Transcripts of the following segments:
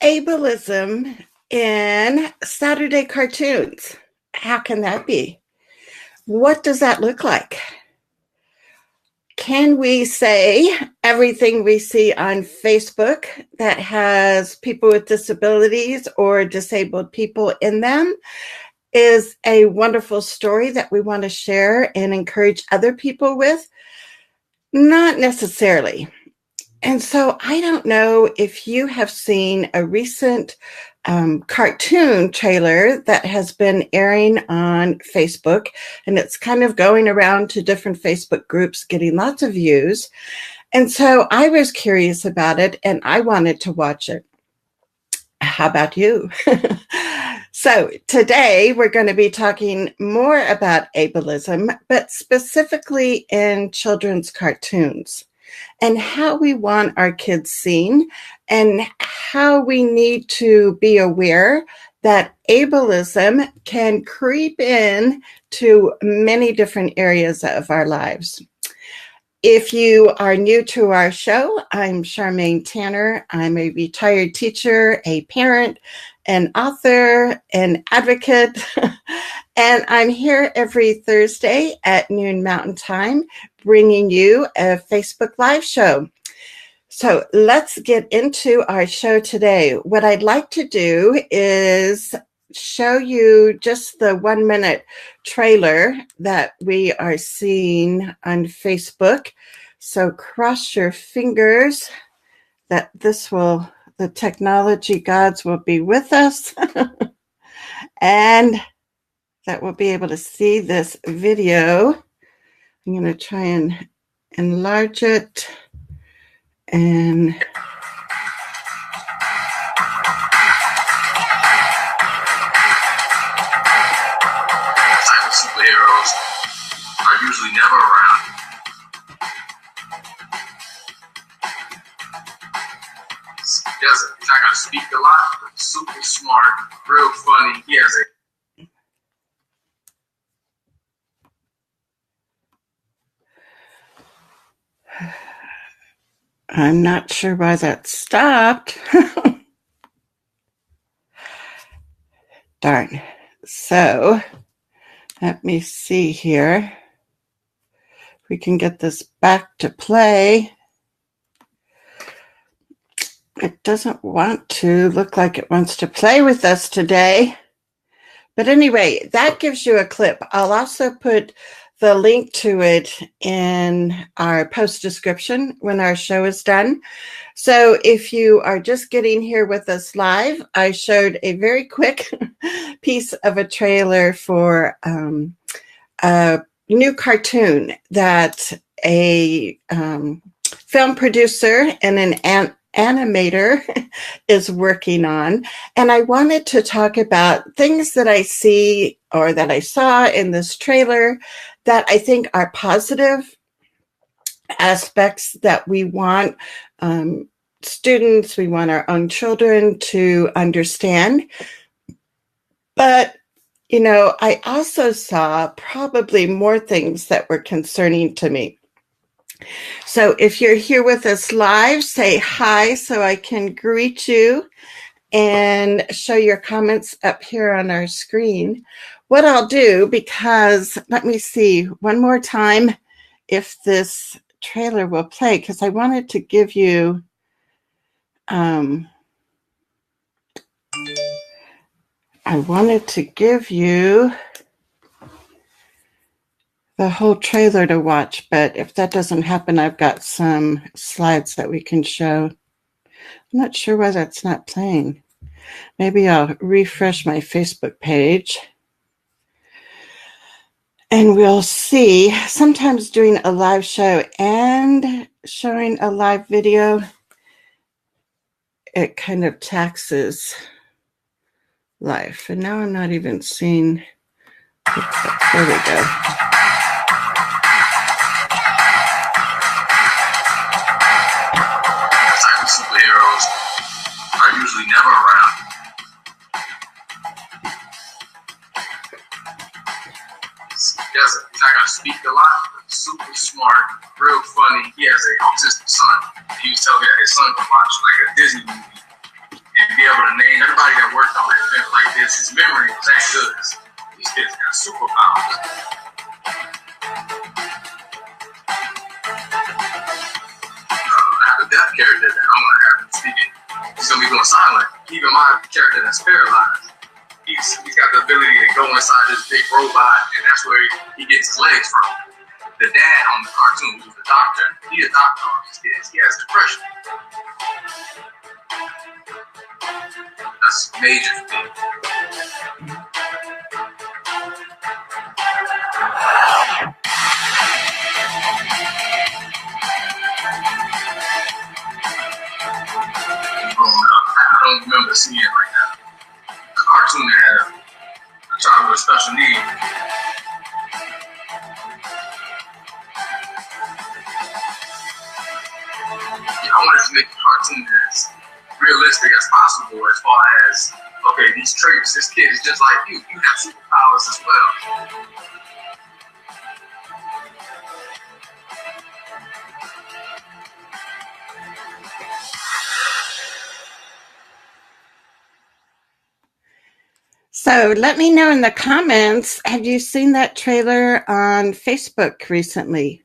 Ableism in Saturday cartoons. How can that be? What does that look like? Can we say everything we see on Facebook that has people with disabilities or disabled people in them is a wonderful story that we want to share and encourage other people with? Not necessarily. And so I don't know if you have seen a recent cartoon trailer that has been airing on Facebook, and it's kind of going around to different Facebook groups, getting lots of views. And so I was curious about it, and I wanted to watch it. How about you? So today we're going to be talking more about ableism, but specifically in children's cartoons, and how we want our kids seen, and how we need to be aware that ableism can creep in to many different areas of our lives. If you are new to our show, I'm Charmaine Tanner. I'm a retired teacher, a parent, an author, an advocate, and I'm here every Thursday at noon Mountain Time, bringing you a Facebook Live show. So let's get into our show today. What I'd like to do is show you just the 1-minute trailer that we are seeing on Facebook. So cross your fingers that the technology gods will be with us and that we'll be able to see this video. I'm going to try and enlarge it and superheroes are usually never around. He's not going to speak a lot, but super smart, real funny. He has I'm not sure why that stopped. Darn. So let me see here. We can get this back to play. It doesn't want to look like it wants to play with us today. But anyway, that gives you a clip. I'll also put the link to it in our post description when our show is done. So if you are just getting here with us live, I showed a very quick piece of a trailer for a new cartoon that a film producer and an animator is working on. And I wanted to talk about things that I see or that I saw in this trailer that I think are positive aspects that we want students, we want our own children to understand. But, you know, I also saw probably more things that were concerning to me. So if you're here with us live, say hi so I can greet you and show your comments up here on our screen. What I'll do, because let me see one more time if this trailer will play, because I wanted to give you the whole trailer to watch, but if that doesn't happen, I've got some slides that we can show. I'm not sure why that's not playing. Maybe I'll refresh my Facebook page. And we'll see. Sometimes doing a live show and showing a live video, it kind of taxes life. And now I'm not even seeing. There we go. Superheroes are usually never around. He's not going to speak a lot, but super smart, real funny. He has an autistic son. He was telling me that his son could watch like a Disney movie and be able to name everybody that worked on an event like this. His memory was that good. These kids got superpowers. I have a deaf character that I'm gonna have him speaking. He's gonna be going silent. Even my character that's paralyzed, he's got the ability to go inside this big robot, and that's where he gets his legs from. The dad on the cartoon, who's the doctor, he's a doctor on these kids. He has depression. That's major for me. Growing up, I don't remember seeing like a cartoon that had a child with special needs. I wanted to make a cartoon as realistic as possible as far as, okay, these traits, this kid is just like you. You have superpowers as well. So let me know in the comments, have you seen that trailer on Facebook recently?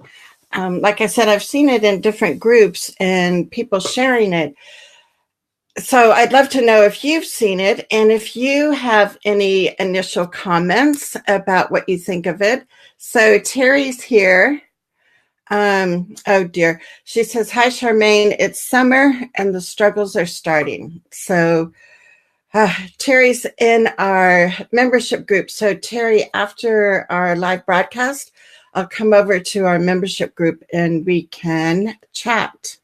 Like I said, I've seen it in different groups and people sharing it. So I'd love to know if you've seen it and if you have any initial comments about what you think of it. So Terry's here. Oh dear. She says, hi, Charmaine. It's summer and the struggles are starting. So Terry's in our membership group. So Terry, after our live broadcast, I'll come over to our membership group and we can chat.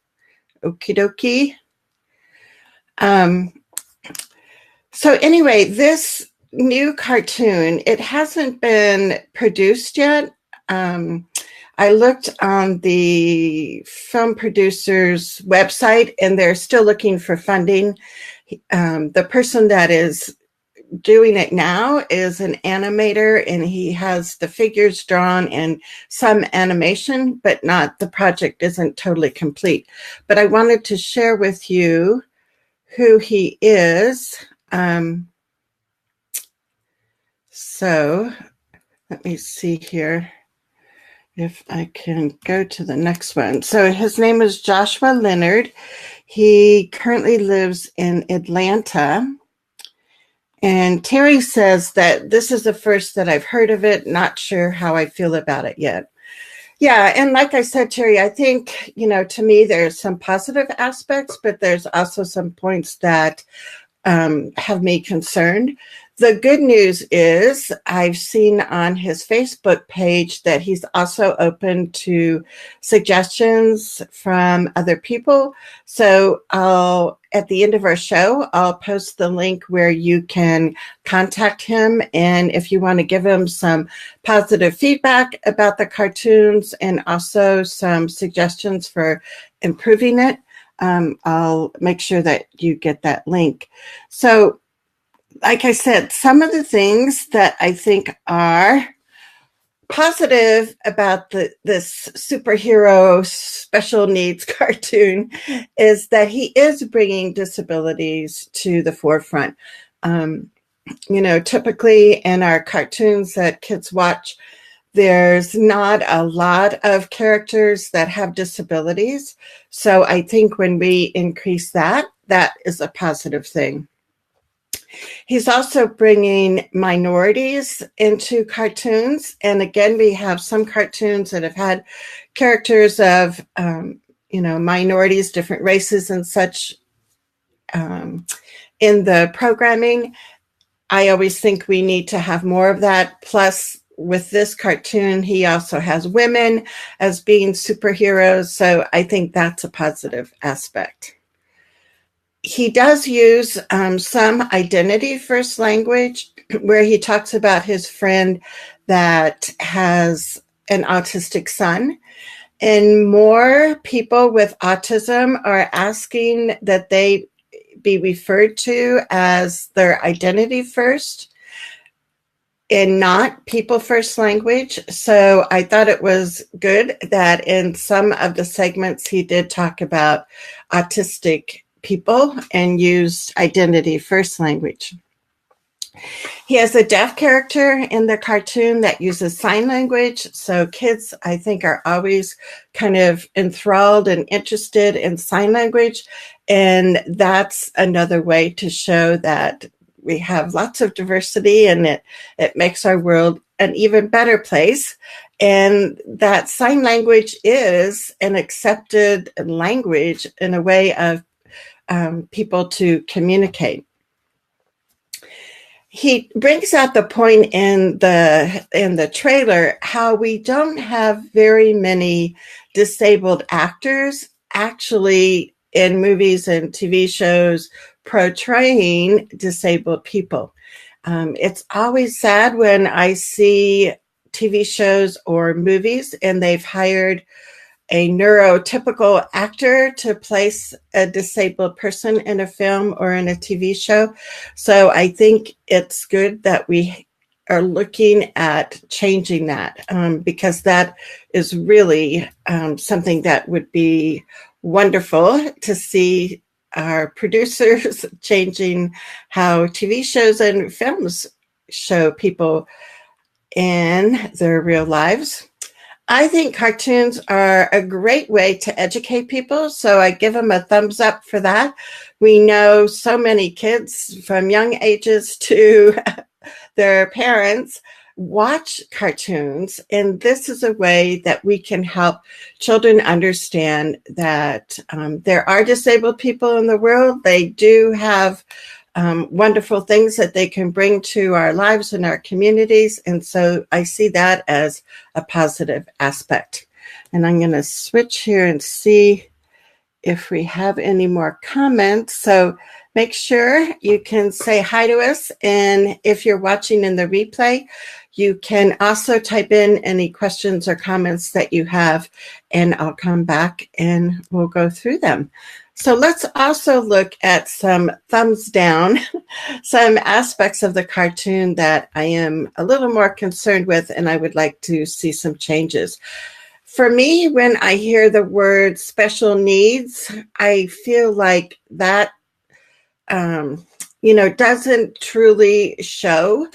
Okie dokie. So anyway, this new cartoon, it hasn't been produced yet. I looked on the film producer's website and they're still looking for funding. The person that is doing it now is an animator and he has the figures drawn and some animation, but the project isn't totally complete. But I wanted to share with you who he is. So let me see here if I can go to the next one. So his name is Joshua Leonard. He currently lives in Atlanta. And Terry says that this is the first that I've heard of it. Not sure how I feel about it yet. Yeah, and like I said, Terry, I think, to me, there's some positive aspects, but there's also some points that have me concerned. The good news is I've seen on his Facebook page that he's also open to suggestions from other people. So at the end of our show, I'll post the link where you can contact him. And if you want to give him some positive feedback about the cartoons and also some suggestions for improving it, I'll make sure that you get that link. So, like I said, some of the things that I think are positive about this superhero special needs cartoon is that he is bringing disabilities to the forefront. Typically in our cartoons that kids watch, there's not a lot of characters that have disabilities. So I think when we increase that is a positive thing. He's also bringing minorities into cartoons. And again, we have some cartoons that have had characters of, minorities, different races and such in the programming. I always think we need to have more of that. Plus, with this cartoon, he also has women as being superheroes. So I think that's a positive aspect. He does use some identity first language where he talks about his friend that has an autistic son. And more people with autism are asking that they be referred to as their identity first and not people first language. So I thought it was good that in some of the segments he did talk about autistic people and used identity first language. He has a deaf character in the cartoon that uses sign language. So kids, I think, are always kind of enthralled and interested in sign language. And that's another way to show that we have lots of diversity, and it makes our world an even better place. And that sign language is an accepted language in a way of people to communicate. He brings out the point in the trailer how we don't have very many disabled actors actually in movies and TV shows portraying disabled people. It's always sad when I see TV shows or movies and they've hired a neurotypical actor to place a disabled person in a film or in a TV show. So I think it's good that we are looking at changing that, because that is really something that would be wonderful to see our producers changing how TV shows and films show people in their real lives. I think cartoons are a great way to educate people, so I give them a thumbs up for that. We know so many kids from young ages to their parents watch cartoons, and this is a way that we can help children understand that there are disabled people in the world. They do have wonderful things that they can bring to our lives and our communities. And so I see that as a positive aspect. And I'm going to switch here and see if we have any more comments. So make sure you can say hi to us. And if you're watching in the replay, you can also type in any questions or comments that you have, and I'll come back and we'll go through them. So let's also look at some thumbs down, some aspects of the cartoon that I am a little more concerned with, and I would like to see some changes. For me, when I hear the word special needs, I feel like that, doesn't truly show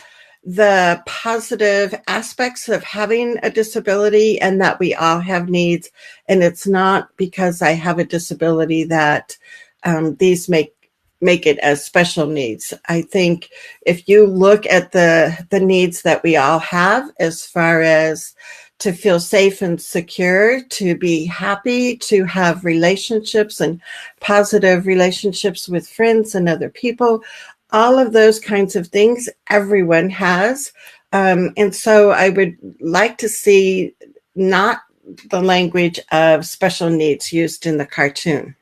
the positive aspects of having a disability, and that we all have needs. And it's not because I have a disability that these make it as special needs. I think if you look at the needs that we all have, as far as to feel safe and secure, to be happy, to have relationships and positive relationships with friends and other people, all of those kinds of things everyone has. And so I would like to see not the language of special needs used in the cartoon.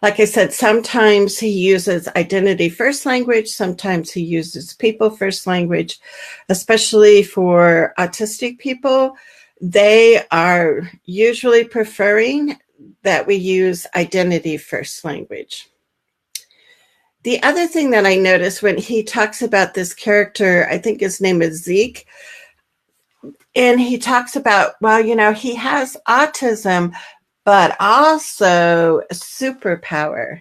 Like I said, sometimes he uses identity first language, sometimes he uses people first language, especially for autistic people. They are usually preferring that we use identity first language. The other thing that I noticed when he talks about this character, I think his name is Zeke, and he talks about, well, he has autism, but also a superpower.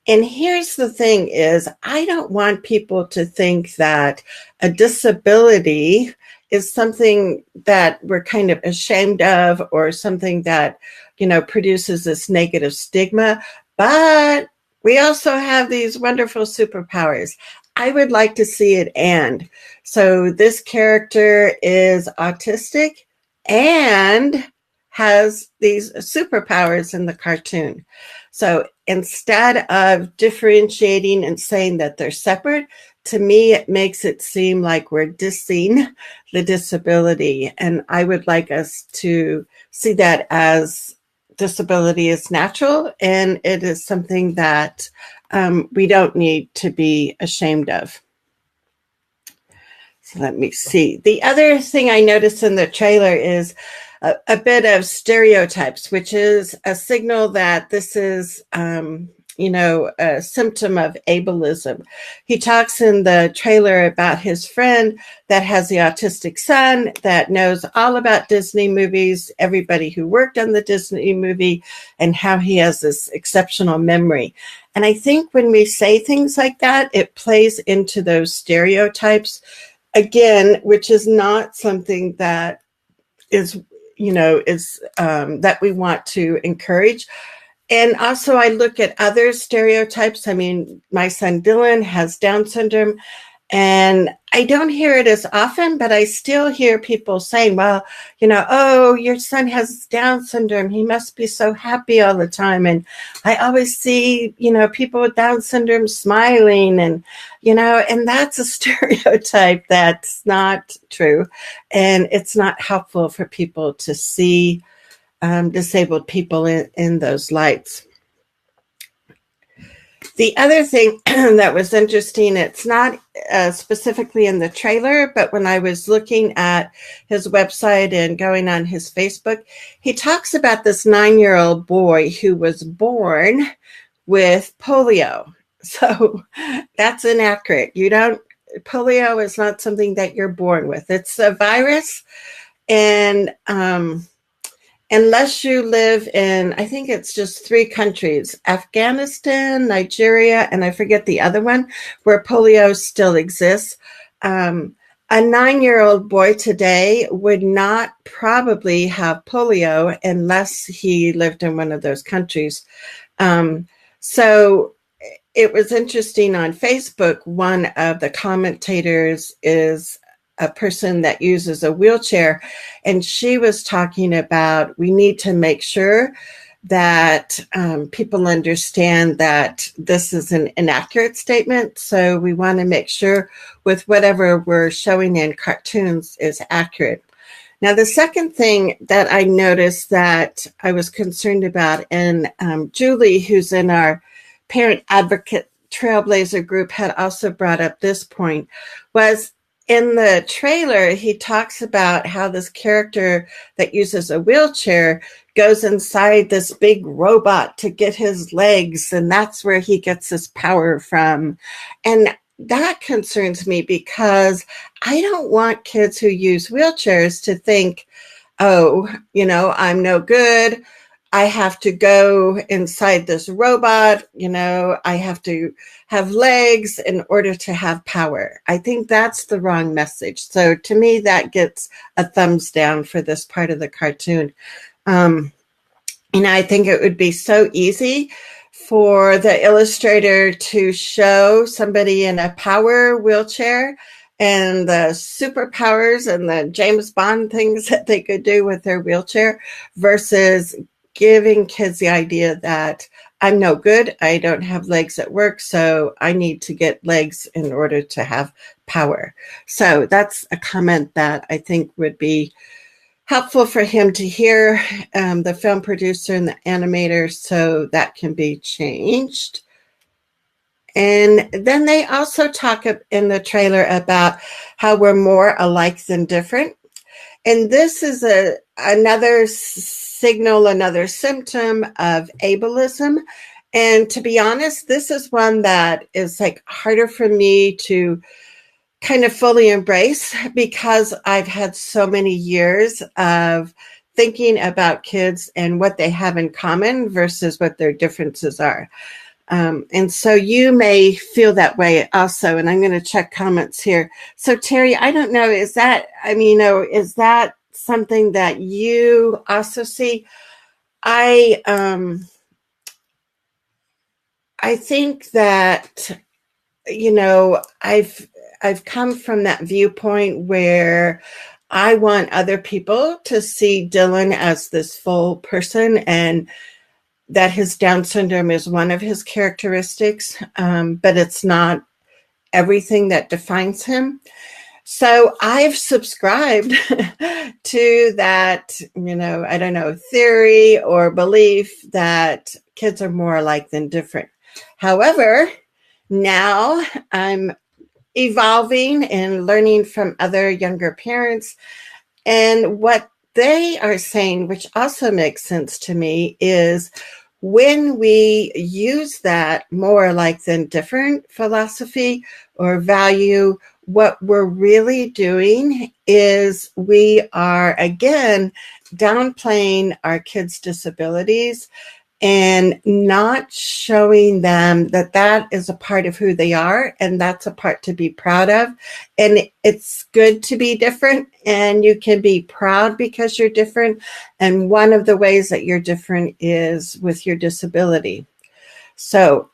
And here's the thing is, I don't want people to think that a disability is something that we're kind of ashamed of, or something that, produces this negative stigma. But we also have these wonderful superpowers. I would like to see it and. So this character is autistic and has these superpowers in the cartoon. So instead of differentiating and saying that they're separate, to me, it makes it seem like we're dissing the disability. And I would like us to see that as disability is natural, and it is something that we don't need to be ashamed of. So let me see. The other thing I noticed in the trailer is a bit of stereotypes, which is a signal that this is a symptom of ableism. He talks in the trailer about his friend that has the autistic son that knows all about Disney movies, everybody who worked on the Disney movie, and how he has this exceptional memory. And I think when we say things like that, it plays into those stereotypes, again, which is not something that is that we want to encourage. And also, I look at other stereotypes. I mean, my son Dylan has Down syndrome, and I don't hear it as often, but I still hear people saying, well, oh, your son has Down syndrome. He must be so happy all the time. And I always see, people with Down syndrome smiling, and that's a stereotype that's not true. And it's not helpful for people to see disabled people in those lights. The other thing that was interesting, it's not specifically in the trailer, but when I was looking at his website and going on his Facebook, he talks about this 9-year-old boy who was born with polio. So that's inaccurate. Polio is not something that you're born with. It's a virus, and unless you live in, I think it's just 3 countries, Afghanistan, Nigeria, and I forget the other one, where polio still exists. A 9-year-old boy today would not probably have polio unless he lived in one of those countries. So it was interesting on Facebook, one of the commentators is a person that uses a wheelchair, and she was talking about we need to make sure that people understand that this is an inaccurate statement. So we want to make sure with whatever we're showing in cartoons is accurate. Now, the second thing that I noticed that I was concerned about, and Julie, who's in our parent advocate trailblazer group, had also brought up this point, was in the trailer, he talks about how this character that uses a wheelchair goes inside this big robot to get his legs, and that's where he gets his power from. And that concerns me because I don't want kids who use wheelchairs to think, oh, I'm no good. I have to go inside this robot, I have to have legs in order to have power. I think that's the wrong message. So to me, that gets a thumbs down for this part of the cartoon. I think it would be so easy for the illustrator to show somebody in a power wheelchair and the superpowers and the James Bond things that they could do with their wheelchair versus giving kids the idea that I'm no good, I don't have legs at work, so I need to get legs in order to have power. So that's a comment that I think would be helpful for him to hear, the film producer and the animator, so that can be changed. And then they also talk in the trailer about how we're more alike than different. And this is another signal, another symptom of ableism. And to be honest, this is one that is harder for me to kind of fully embrace because I've had so many years of thinking about kids and what they have in common versus what their differences are. And so you may feel that way also. And I'm going to check comments here. So Terry, I don't know, is that something that you also see? I think that, I've come from that viewpoint where I want other people to see Dylan as this full person and that his Down syndrome is one of his characteristics, but it's not everything that defines him. So I've subscribed to that, I don't know, theory or belief that kids are more alike than different. However, now I'm evolving and learning from other younger parents. And what they are saying, which also makes sense to me, is when we use that more like than different philosophy or value, what we're really doing is we are, again, downplaying our kids' disabilities and not showing them that that is a part of who they are and that's a part to be proud of. And it's good to be different, and you can be proud because you're different. And one of the ways that you're different is with your disability. So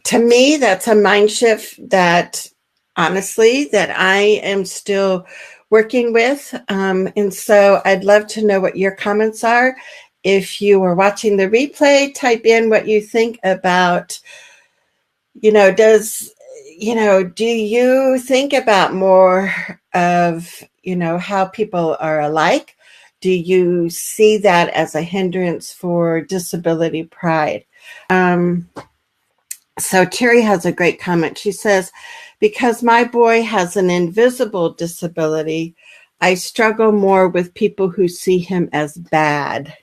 to me, that's a mind shift that honestly that I am still working with. And so I'd love to know what your comments are. If you are watching the replay, type in what you think about, do you think about more of, how people are alike? Do you see that as a hindrance for disability pride? So Terry has a great comment. She says, because my boy has an invisible disability, I struggle more with people who see him as bad.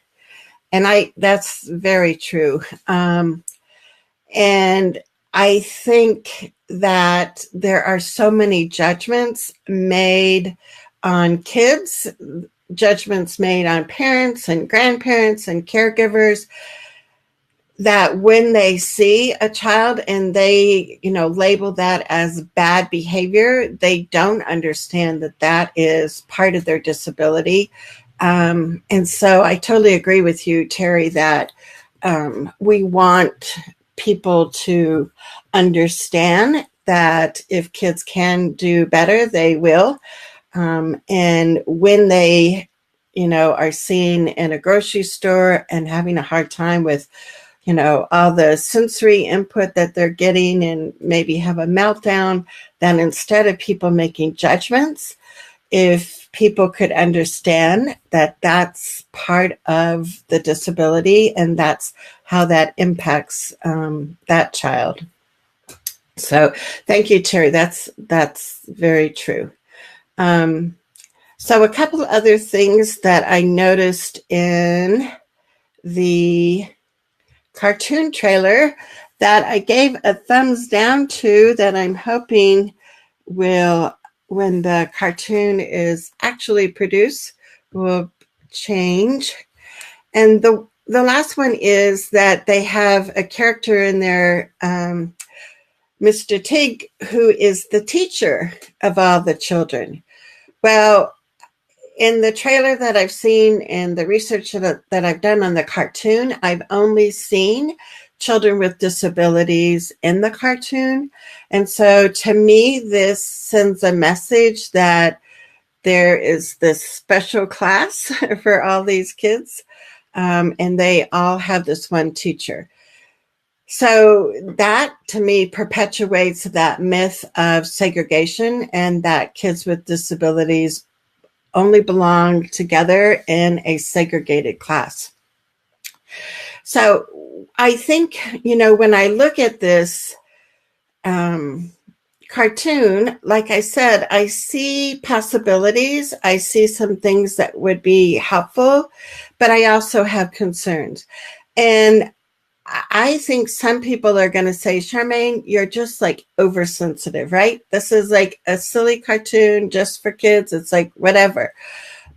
And that's very true. And I think that there are so many judgments made on kids, judgments made on parents and grandparents and caregivers, that when they see a child and they, label that as bad behavior, they don't understand that that is part of their disability. And so I totally agree with you, Terry, that we want people to understand that if kids can do better, they will. And when they, are seen in a grocery store and having a hard time with, all the sensory input that they're getting and maybe have a meltdown, then instead of people making judgments, if people could understand that that's part of the disability and that's how that impacts that child. So thank you, Terry. That's very true. So a couple other things that I noticed in the cartoon trailer that I gave a thumbs down to, that I'm hoping will, when the cartoon is actually produced, will change. And the last one is that they have a character in there, Mr. Tig, who is the teacher of all the children. Well, in the trailer that I've seen and the research that I've done on the cartoon, I've only seen children with disabilities in the cartoon. And so to me, this sends a message that there is this special class for all these kids, and they all have this one teacher. So that, to me, perpetuates that myth of segregation and that kids with disabilities only belong together in a segregated class. So I think, when I look at this cartoon, like I said, I see possibilities. I see some things that would be helpful, but I also have concerns. And I think some people are going to say, Charmaine, you're just like oversensitive, right? This is like a silly cartoon just for kids. It's like whatever.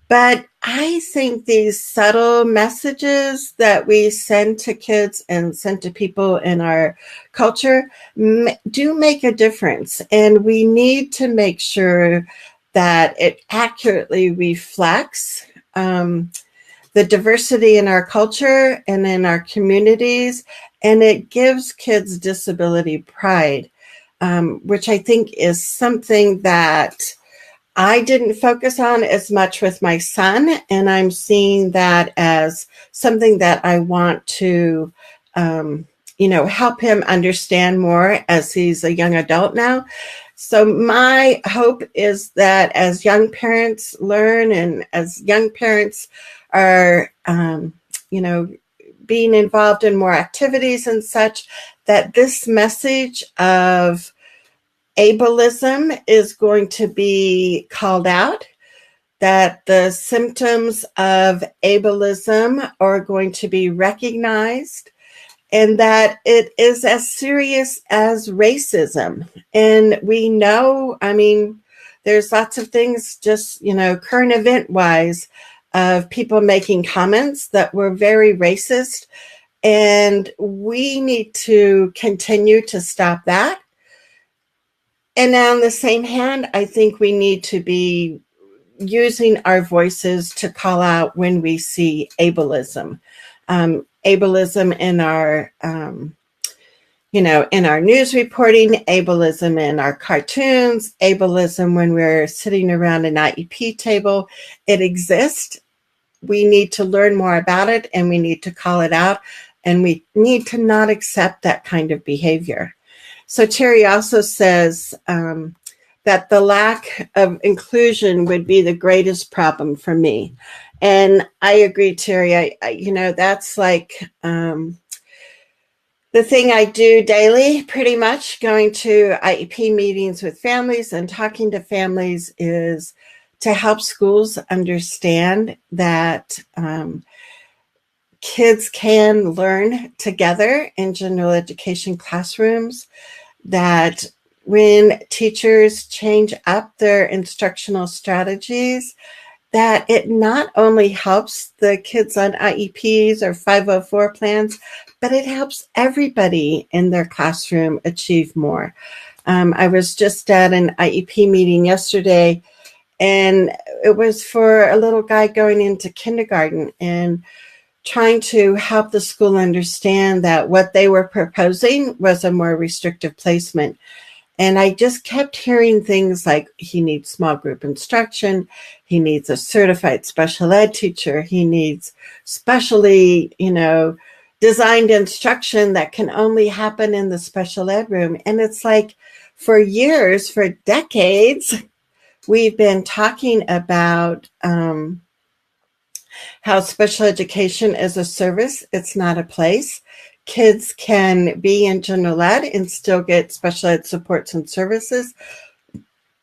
But I think these subtle messages that we send to kids and send to people in our culture do make a difference. And we need to make sure that it accurately reflects the diversity in our culture and in our communities, and it gives kids disability pride, which I think is something that I didn't focus on as much with my son, and I'm seeing that as something that I want to, help him understand more as he's a young adult now. So my hope is that as young parents learn and as young parents are, being involved in more activities and such, that this message of ableism is going to be called out, that the symptoms of ableism are going to be recognized, and that it is as serious as racism. And we know, I mean, there's lots of things just, current event wise of people making comments that were very racist. And we need to continue to stop that. And on the same hand, I think we need to be using our voices to call out when we see ableism. Ableism in our, in our news reporting, ableism in our cartoons, ableism when we're sitting around an IEP table. It exists. We need to learn more about it, and we need to call it out, and we need to not accept that kind of behavior. So Terry also says that the lack of inclusion would be the greatest problem for me. And I agree, Terry. That's like the thing I do daily, pretty much, going to IEP meetings with families and talking to families, is to help schools understand that kids can learn together in general education classrooms, that when teachers change up their instructional strategies, that it not only helps the kids on IEPs or 504 plans, but it helps everybody in their classroom achieve more. I was just at an IEP meeting yesterday, and it was for a little guy going into kindergarten, and trying to help the school understand that what they were proposing was a more restrictive placement. And I just kept hearing things like he needs small group instruction, he needs a certified special ed teacher, he needs specially, designed instruction that can only happen in the special ed room. And it's like, for years, for decades, we've been talking about how special education is a service. It's not a place. Kids can be in general ed and still get special ed supports and services.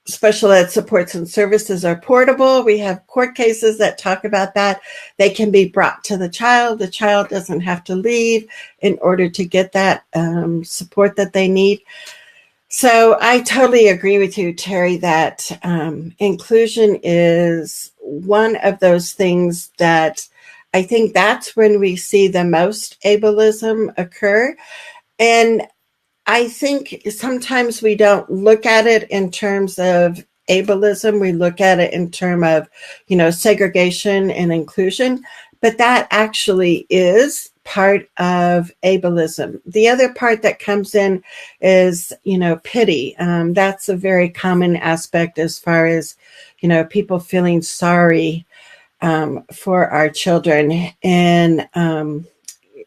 Special ed supports and services are portable. We have court cases that talk about that. They can be brought to the child. The child doesn't have to leave in order to get that support that they need. So I totally agree with you, Terry, that inclusion is one of those things that I think that's when we see the most ableism occur. And I think sometimes we don't look at it in terms of ableism. We look at it in terms of, segregation and inclusion, but that actually is part of ableism. The other part that comes in is, pity. That's a very common aspect as far as, people feeling sorry for our children and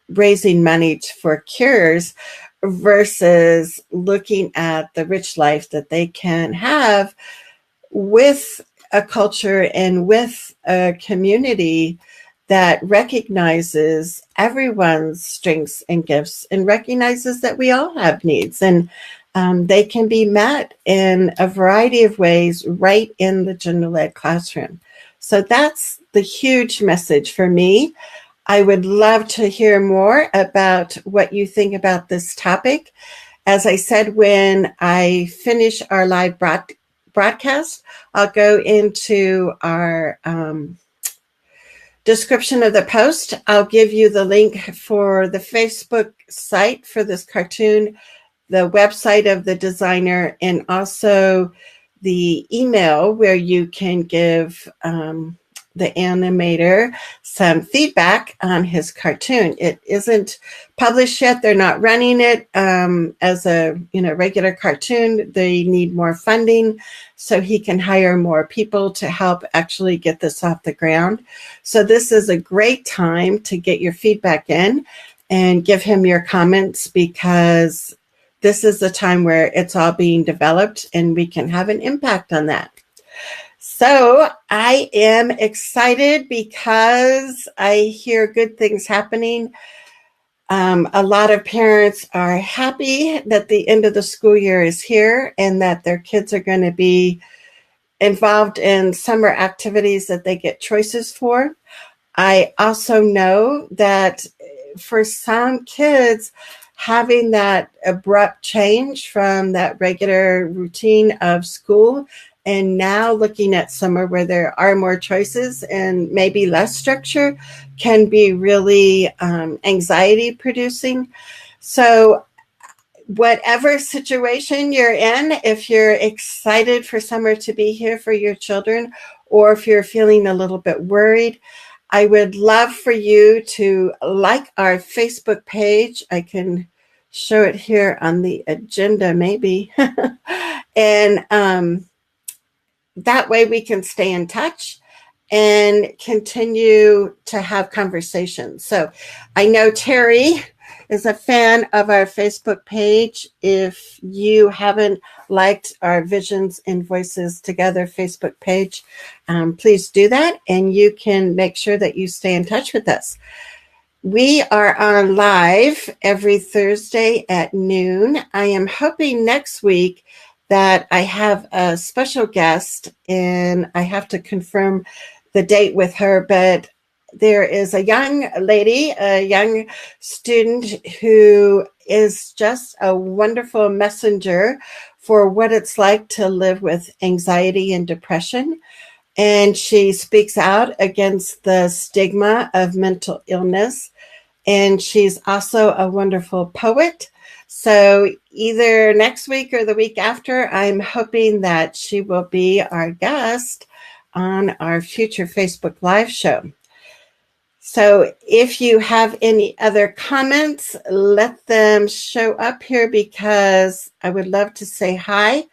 raising money for cures versus looking at the rich life that they can have with a culture and with a community that recognizes everyone's strengths and gifts and recognizes that we all have needs, and they can be met in a variety of ways right in the general ed classroom. So that's the huge message for me. I would love to hear more about what you think about this topic. As I said, when I finish our live broadcast, I'll go into our description of the post. I'll give you the link for the Facebook site for this cartoon, the website of the designer, and also the email where you can give the animator some feedback on his cartoon. It isn't published yet. They're not running it as a regular cartoon. They need more funding so he can hire more people to help actually get this off the ground. So this is a great time to get your feedback in and give him your comments, because this is the time where it's all being developed and we can have an impact on that. So I am excited because I hear good things happening. A lot of parents are happy that the end of the school year is here and that their kids are going to be involved in summer activities that they get choices for. I also know that for some kids, having that abrupt change from that regular routine of school and now looking at somewhere where there are more choices and maybe less structure can be really anxiety producing. So whatever situation you're in, if you're excited for summer to be here for your children, or if you're feeling a little bit worried, I would love for you to like our Facebook page. I can show it here on the agenda, maybe. And that way we can stay in touch and continue to have conversations. So I know Terry is a fan of our Facebook page. If you haven't liked our Visions and Voices Together Facebook page, please do that, and you can make sure that you stay in touch with us. We are on live every Thursday at noon. I am hoping next week that I have a special guest, and I have to confirm the date with her, but there is a young lady, a young student who is just a wonderful messenger for what it's like to live with anxiety and depression. And she speaks out against the stigma of mental illness. And she's also a wonderful poet. So either next week or the week after, I'm hoping that she will be our guest on our future Facebook Live show. So if you have any other comments, let them show up here, because I would love to say hi,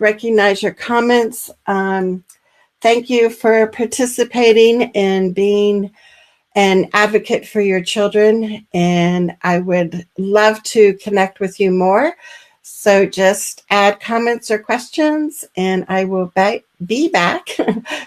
recognize your comments. Thank you for participating and being an advocate for your children. And I would love to connect with you more. So just add comments or questions, and I will be back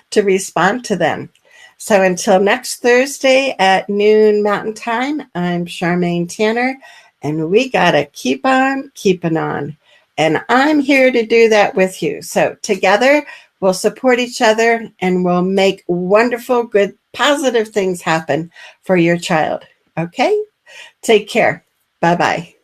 to respond to them. So until next Thursday at noon Mountain Time, I'm Charmaine Tanner, and we got to keep on keeping on. And I'm here to do that with you. So together, we'll support each other, and we'll make wonderful, good, positive things happen for your child. Okay? Take care. Bye-bye.